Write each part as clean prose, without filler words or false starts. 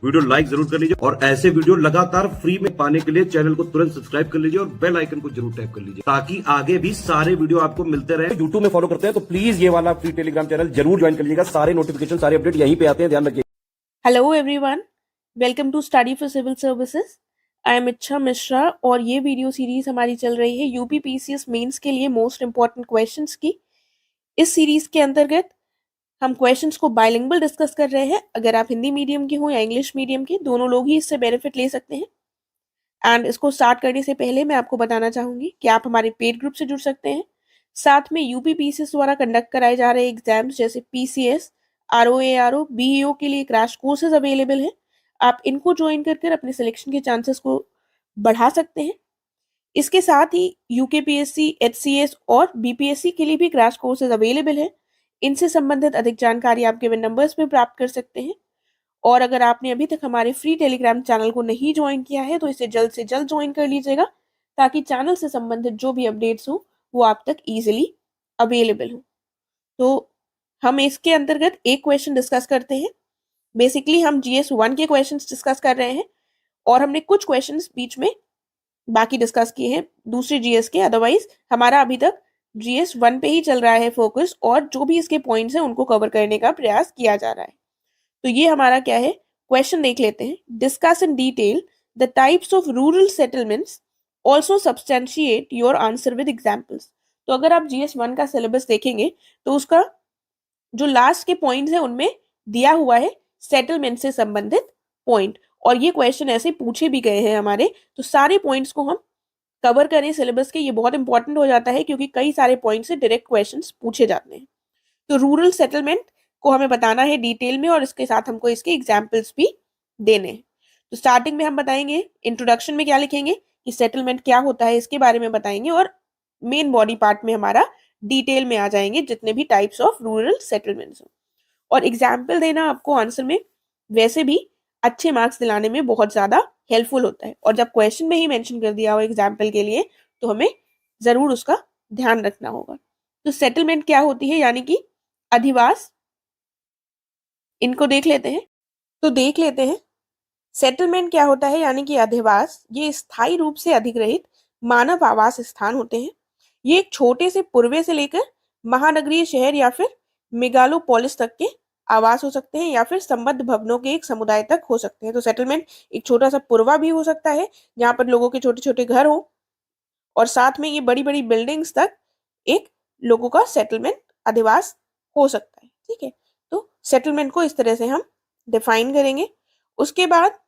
Video like जरूर कर लीजिए और ऐसे वीडियो लगातार फ्री में पाने के लिए चैनल को तुरंत सब्सक्राइब कर लीजिए और बेल आइकन को जरूर टैप कर लीजिए ताकि आगे भी सारे वीडियो आपको मिलते रहे। यूट्यूब में फॉलो करते हैं तो प्लीज ये वाला फ्री टेलीग्राम चैनल जरूर ज्वाइन कर लीजिएगा। सारे नोटिफिकेशन सारे अपडेट यहीं पे आते हैं, ध्यान रखिए। Hello everyone, welcome to study for civil services. I am Ichha Mishra और ये वीडियो सीरीज हमारी चल रही है यूपी पीसीएस मेंस के लिए मोस्ट इंपॉर्टेंट क्वेश्चंस की। इस सीरीज के अंतर्गत हम क्वेश्चंस को बाइलिंगुअल डिस्कस कर रहे हैं। अगर आप हिंदी मीडियम के हो या इंग्लिश मीडियम के, दोनों लोग ही इससे बेनिफिट ले सकते हैं। एंड इसको स्टार्ट करने से पहले मैं आपको बताना चाहूंगी कि आप हमारे पेड ग्रुप से जुड़ सकते हैं। साथ में यूपी पीसीएस द्वारा कंडक्ट कराए जा रहे एग्जाम्स जैसे पीसीएस, आरओ, बीईओ के लिए क्रैश कोर्सेज अवेलेबल हैं। आप इनको ज्वाइन कर अपने सिलेक्शन के चांसेस को बढ़ा सकते हैं। इसके साथ ही यूकेपीएससी, एचसीएस और बीपीएससी के लिए भी क्रैश कोर्सेज अवेलेबल है। इनसे संबंधित अधिक जानकारी आप गिवन नंबर्स पे प्राप्त कर सकते हैं। और अगर आपने अभी तक हमारे फ्री टेलीग्राम चैनल को नहीं ज्वाइन किया है तो इसे जल्द से जल्द ज्वाइन कर लीजिएगा ताकि चैनल से संबंधित जो भी अपडेट्स हो वो आप तक इजीली अवेलेबल हो। तो हम इसके अंतर्गत एक क्वेश्चन डिस्कस करते हैं। बेसिकली हम जीएस 1 के क्वेश्चंस डिस्कस कर रहे हैं और हमने कुछ क्वेश्चंस बीच में बाकी डिस्कस किए हैं दूसरे जीएस के। अदरवाइज हमारा अभी तक जीएस 1 पे ही चल रहा है फोकस और जो भी इसके पॉइंट्स हैं उनको कवर करने का प्रयास किया जा रहा है। तो ये हमारा क्या है, क्वेश्चन देख लेते हैं। Discuss in detail the types of rural settlements, also substantiate your answer with examples. तो अगर आप जीएस 1 का सिलेबस देखेंगे तो उसका जो लास्ट के पॉइंट्स है उनमें दिया हुआ है सेटलमेंट से संबंधित पॉइंट, और ये क्वेश्चन ऐसे पूछे भी गए हैं हमारे। तो सारे पॉइंट्स को हम कवर करें सिलेबस के, ये बहुत इंपॉर्टेंट हो जाता है क्योंकि कई सारे पॉइंट से डायरेक्ट क्वेश्चंस पूछे जाते हैं। तो रूरल सेटलमेंट को हमें बताना है डिटेल में और इसके साथ हमको इसके एग्जाम्पल्स भी देने हैं। तो स्टार्टिंग में हम बताएंगे, इंट्रोडक्शन में क्या लिखेंगे कि सेटलमेंट क्या होता है इसके बारे में बताएंगे, और मेन बॉडी पार्ट में हमारा डिटेल में आ जाएंगे जितने भी टाइप्स ऑफ रूरल सेटलमेंट्स हो। और एग्जाम्पल देना आपको आंसर में वैसे भी अच्छे मार्क्स दिलाने में बहुत ज्यादा हेल्पफुल होता है, और जब क्वेश्चन में ही मेंशन कर दिया हो एग्जाम्पल के लिए तो हमें जरूर उसका ध्यान रखना होगा। तो सेटलमेंट क्या होती है, यानी कि अधिवास। इनको देख लेते हैं। सेटलमेंट क्या होता है, यानी कि अधिवास। ये स्थायी रूप से अधिग्रहित मानव आवास स्थान होते हैं। ये एक छोटे से पूर्वे से लेकर महानगरीय शहर या फिर मेगालोपोलिस तक के आवास हो सकते हैं या फिर संबद्ध भवनों के एक समुदाय तक हो सकते हैं। तो सेटलमेंट एक छोटा सा पूर्वा भी हो सकता है जहाँ पर लोगों के छोटे छोटे घर हो, और साथ में ये बड़ी बड़ी बिल्डिंग्स तक एक लोगों का सेटलमेंट अधिवास हो सकता है। ठीक है, तो सेटलमेंट को इस तरह से हम डिफाइन करेंगे। उसके बाद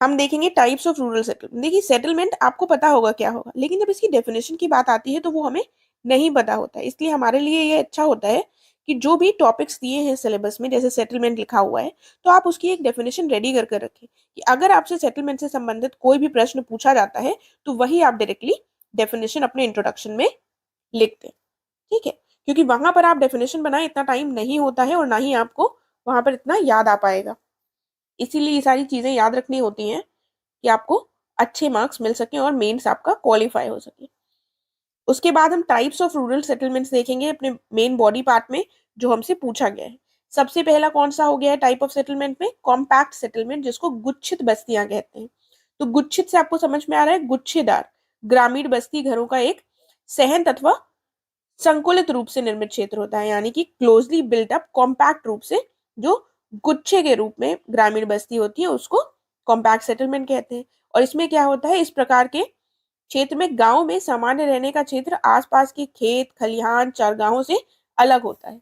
हम देखेंगे टाइप्स ऑफ रूरल सेटलमेंट। देखिए, सेटलमेंट आपको पता होगा क्या होगा, लेकिन जब इसकी डेफिनेशन की बात आती है तो वो हमें नहीं पता होता है। इसलिए हमारे लिए ये अच्छा होता है कि जो भी टॉपिक्स दिए हैं सिलेबस में, जैसे सेटलमेंट लिखा हुआ है, तो आप उसकी एक डेफिनेशन रेडी कर रखें कि अगर आपसे सेटलमेंट से संबंधित कोई भी प्रश्न पूछा जाता है तो वही आप डायरेक्टली डेफिनेशन अपने इंट्रोडक्शन में लिख दें। ठीक है, क्योंकि वहां पर आप डेफिनेशन बनाए इतना टाइम नहीं होता है और ना ही आपको वहां पर इतना याद आ पाएगा। इसीलिए ये सारी चीजें याद रखनी होती हैं कि आपको अच्छे मार्क्स मिल सके और मेंस आपका क्वालिफाई हो सके। उसके बाद हम टाइप्स ऑफ रूरल सेटलमेंट्स देखेंगे अपने मेन बॉडी पार्ट में जो हमसे पूछा गया है। सबसे पहला कौन सा हो गया है टाइप ऑफ सेटलमेंट में, कॉम्पैक्ट सेटलमेंट, जिसको गुच्छित बस्तियां कहते हैं। तो गुच्छित से आपको समझ में आ रहा है गुच्छेदार ग्रामीण बस्ती घरों का एक सहन अथवा संकुलित रूप से निर्मित क्षेत्र होता है, यानी कि क्लोजली बिल्ट अप कॉम्पैक्ट रूप से जो गुच्छे के रूप में ग्रामीण बस्ती होती है उसको कॉम्पैक्ट सेटलमेंट कहते हैं। और इसमें क्या होता है, इस प्रकार के क्षेत्र में गांव में सामान्य रहने का क्षेत्र आसपास के खेत खलिहान चरगाहों से अलग होता है।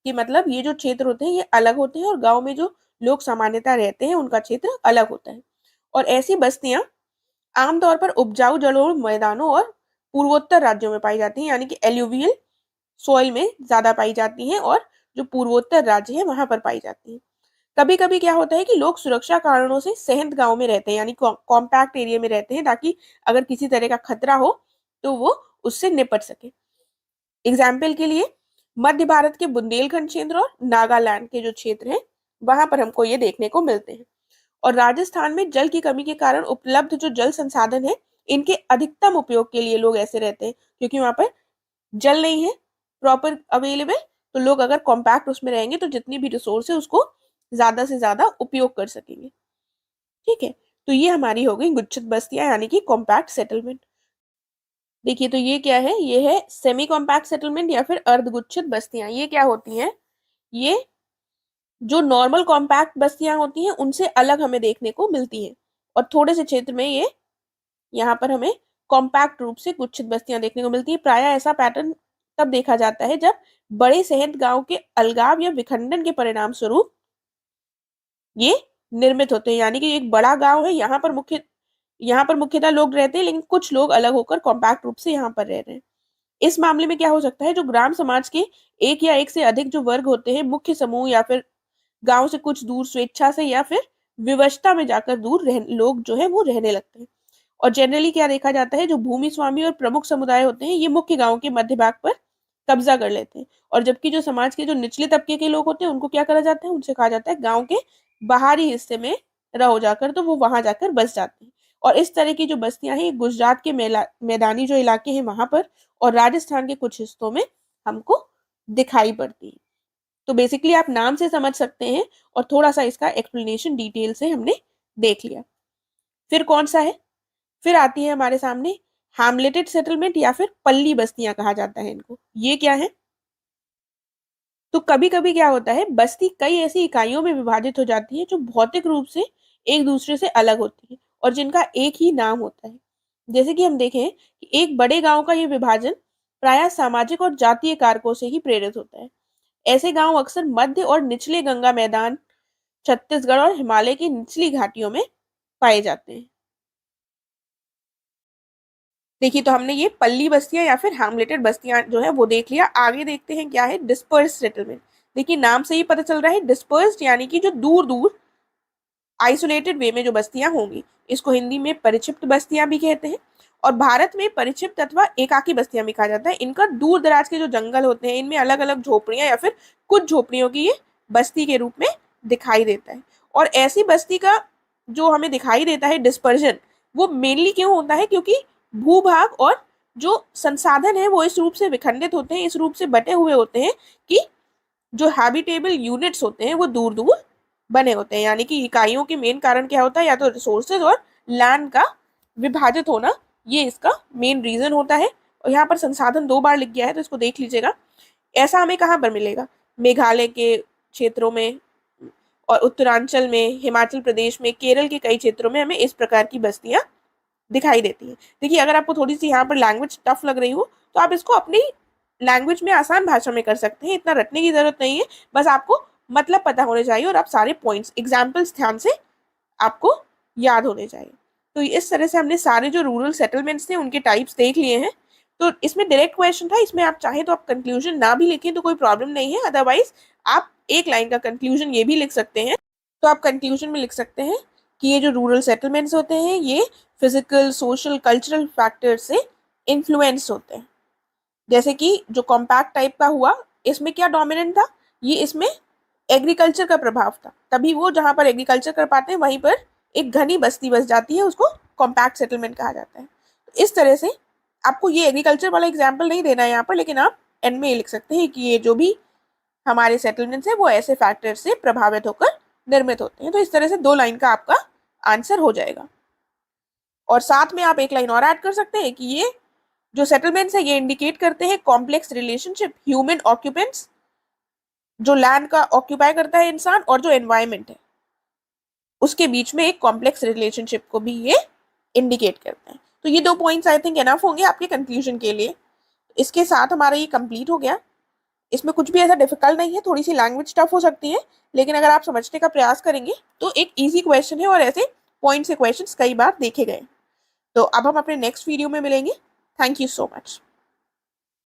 कि मतलब ये जो क्षेत्र होते हैं ये अलग होते हैं और गांव में जो लोग सामान्यतः रहते हैं उनका क्षेत्र अलग होता है। और ऐसी बस्तियां आमतौर पर उपजाऊ जलोढ़ मैदानों और पूर्वोत्तर राज्यों में पाई जाती हैं, यानी कि एल्यूवियल सॉइल में ज्यादा पाई जाती हैं और जो पूर्वोत्तर राज्य है वहां पर पाई जाती हैं। कभी कभी क्या होता है कि लोग सुरक्षा कारणों से सहंत गांव में रहते हैं, यानी कॉम्पैक्ट एरिया में रहते हैं, ताकि अगर किसी तरह का खतरा हो तो वो उससे निपट सके। एग्जाम्पल के लिए मध्य भारत के बुंदेलखंड क्षेत्र और नागालैंड के जो क्षेत्र हैं वहां पर हमको ये देखने को मिलते हैं। और राजस्थान में जल की कमी के कारण उपलब्ध जो जल संसाधन है इनके अधिकतम उपयोग के लिए लोग ऐसे रहते हैं, क्योंकि वहां पर जल नहीं है प्रॉपर अवेलेबल। तो लोग अगर कॉम्पैक्ट उसमें रहेंगे तो जितनी भी रिसोर्स है उसको ज्यादा से ज्यादा उपयोग कर सकेंगे। ठीक है, तो ये हमारी हो गई गुच्छित बस्तियां यानी कि कॉम्पैक्ट सेटलमेंट। देखिए तो ये क्या है, ये है सेमी कॉम्पैक्ट सेटलमेंट या फिर अर्धगुच्छित बस्तियां। ये क्या होती हैं, ये जो नॉर्मल कॉम्पैक्ट बस्तियां होती हैं उनसे अलग हमें देखने को मिलती हैं, और थोड़े से क्षेत्र में ये यहाँ पर हमें कॉम्पैक्ट रूप से गुच्छित बस्तियां देखने को मिलती है। प्रायः ऐसा पैटर्न तब देखा जाता है जब बड़े शहर गांव के अलगाव या विखंडन के परिणाम स्वरूप ये निर्मित होते हैं। यानी कि एक बड़ा गांव है, यहाँ पर मुख्यतः लोग रहते हैं, लेकिन कुछ लोग अलग होकर कॉम्पैक्ट रूप से यहाँ पर रह रहे हैं। इस मामले में क्या हो सकता है, जो ग्राम समाज के एक या एक से अधिक जो वर्ग होते हैं, मुख्य समूह या फिर गांव से कुछ दूर स्वेच्छा से या फिर विवशता में जाकर लोग जो है वो रहने लगते हैं। और जनरली क्या देखा जाता है, जो भूमि स्वामी और प्रमुख समुदाय होते हैं ये मुख्य गांव के मध्य भाग पर कब्जा कर लेते हैं, और जबकि जो समाज के जो निचले तबके के लोग होते हैं उनको क्या करा जाता है, उनसे कहा जाता है गांव के बाहरी हिस्से में रहो जाकर, तो वो वहां जाकर बस जाते हैं। और इस तरह की जो बस्तियां हैं गुजरात के मैदानी जो इलाके हैं वहां पर और राजस्थान के कुछ हिस्सों में हमको दिखाई पड़ती है। तो बेसिकली आप नाम से समझ सकते हैं, और थोड़ा सा इसका एक्सप्लेनेशन डिटेल से हमने देख लिया। फिर कौन सा है, फिर आती है हमारे सामने हैमलेटेड सेटलमेंट या फिर पल्ली बस्तियां कहा जाता है इनको। ये क्या है, तो कभी कभी क्या होता है, बस्ती कई ऐसी इकाइयों में विभाजित हो जाती है जो भौतिक रूप से एक दूसरे से अलग होती है और जिनका एक ही नाम होता है। जैसे कि हम देखें कि एक बड़े गांव का ये विभाजन प्रायः सामाजिक और जातीय कारकों से ही प्रेरित होता है। ऐसे गांव अक्सर मध्य और निचले गंगा मैदान, छत्तीसगढ़ और हिमालय की निचली घाटियों में पाए जाते हैं। देखिए तो हमने ये पल्ली बस्तियां या फिर हैमलेटेड बस्तियां जो है वो देख लिया। आगे देखते हैं क्या है डिस्पर्स सेटलमेंट। देखिए नाम से ही पता चल रहा है डिस्पर्स्ड यानी कि जो दूर दूर आइसोलेटेड वे में जो बस्तियां होंगी, इसको हिंदी में परिक्षिप्त बस्तियां भी कहते हैं, और भारत में परिक्षिप्त अथवा एकाकी बस्तियां भी कहा जाता है। इनका दूर दराज के जो जंगल होते हैं इनमें अलग अलग झोपड़ियां या फिर कुछ झोपड़ियों की ये बस्ती के रूप में दिखाई देता है। और ऐसी बस्ती का जो हमें दिखाई देता है डिस्पर्जन, वो मेनली क्यों होता है, क्योंकि भूभाग और जो संसाधन है वो इस रूप से विखंडित होते हैं, इस रूप से बटे हुए होते हैं कि जो हैबिटेबल यूनिट्स होते हैं वो दूर दूर बने होते हैं। यानी कि इकाइयों के मेन कारण क्या होता है, या तो रिसोर्सेज और लैंड का विभाजित होना, ये इसका मेन रीजन होता है। और यहाँ पर संसाधन 2 बार लिख गया है तो इसको देख लीजिएगा। ऐसा हमें कहाँ पर मिलेगा, मेघालय के क्षेत्रों में और उत्तरांचल में, हिमाचल प्रदेश में, केरल के कई क्षेत्रों में हमें इस प्रकार की बस्तियां दिखाई देती है। देखिए अगर आपको थोड़ी सी यहाँ पर लैंग्वेज टफ लग रही हो तो आप इसको अपनी लैंग्वेज में आसान भाषा में कर सकते हैं, इतना रटने की जरूरत नहीं है, बस आपको मतलब पता होने चाहिए और आप सारे पॉइंट्स एग्जाम्पल्स ध्यान से आपको याद होने चाहिए। तो इस तरह से हमने सारे जो रूरल सेटलमेंट्स थे उनके टाइप्स देख लिए हैं। तो इसमें डायरेक्ट क्वेश्चन था, इसमें आप चाहें तो आप कंक्लूजन ना भी लिखें तो कोई प्रॉब्लम नहीं है, अदरवाइज आप एक लाइन का कंक्लूजन ये भी लिख सकते हैं। तो आप कंक्लूजन में लिख सकते हैं कि ये जो रूरल सेटलमेंट्स होते हैं ये फिजिकल, सोशल, कल्चरल फैक्टर से इन्फ्लुएंस होते हैं। जैसे कि जो कॉम्पैक्ट टाइप का हुआ, इसमें क्या डोमिनेंट था, ये इसमें एग्रीकल्चर का प्रभाव था, तभी वो जहां पर एग्रीकल्चर कर पाते हैं वहीं पर एक घनी बस्ती बस जाती है, उसको कॉम्पैक्ट सेटलमेंट कहा जाता है। तो इस तरह से आपको ये एग्रीकल्चर वाला एग्जाम्पल नहीं देना है यहाँ पर, लेकिन आप एंड में लिख सकते हैं कि ये जो भी हमारे सेटलमेंट्स है वो ऐसे फैक्टर से प्रभावित होकर निर्मित होते हैं। तो इस तरह से 2 लाइन का आपका आंसर हो जाएगा। और साथ में आप एक लाइन और ऐड कर सकते हैं कि ये जो सेटलमेंट्स है ये इंडिकेट करते हैं कॉम्प्लेक्स रिलेशनशिप ह्यूमन ऑक्यूपेंट्स, जो लैंड का ऑक्यूपाई करता है इंसान, और जो एनवायरमेंट है उसके बीच में एक कॉम्प्लेक्स रिलेशनशिप को भी ये इंडिकेट करता है। तो ये 2 पॉइंट्स आई थिंक एनफ होंगे आपके कंक्लूजन के लिए। इसके साथ हमारा ये कंप्लीट हो गया। इसमें कुछ भी ऐसा डिफिकल्ट नहीं है, थोड़ी सी लैंग्वेज टफ हो सकती है, लेकिन अगर आप समझने का प्रयास करेंगे तो एक ईजी क्वेश्चन है, और ऐसे पॉइंट से क्वेश्चन कई बार देखे गए। तो अब हम अपने नेक्स्ट वीडियो में मिलेंगे। Thank you so much.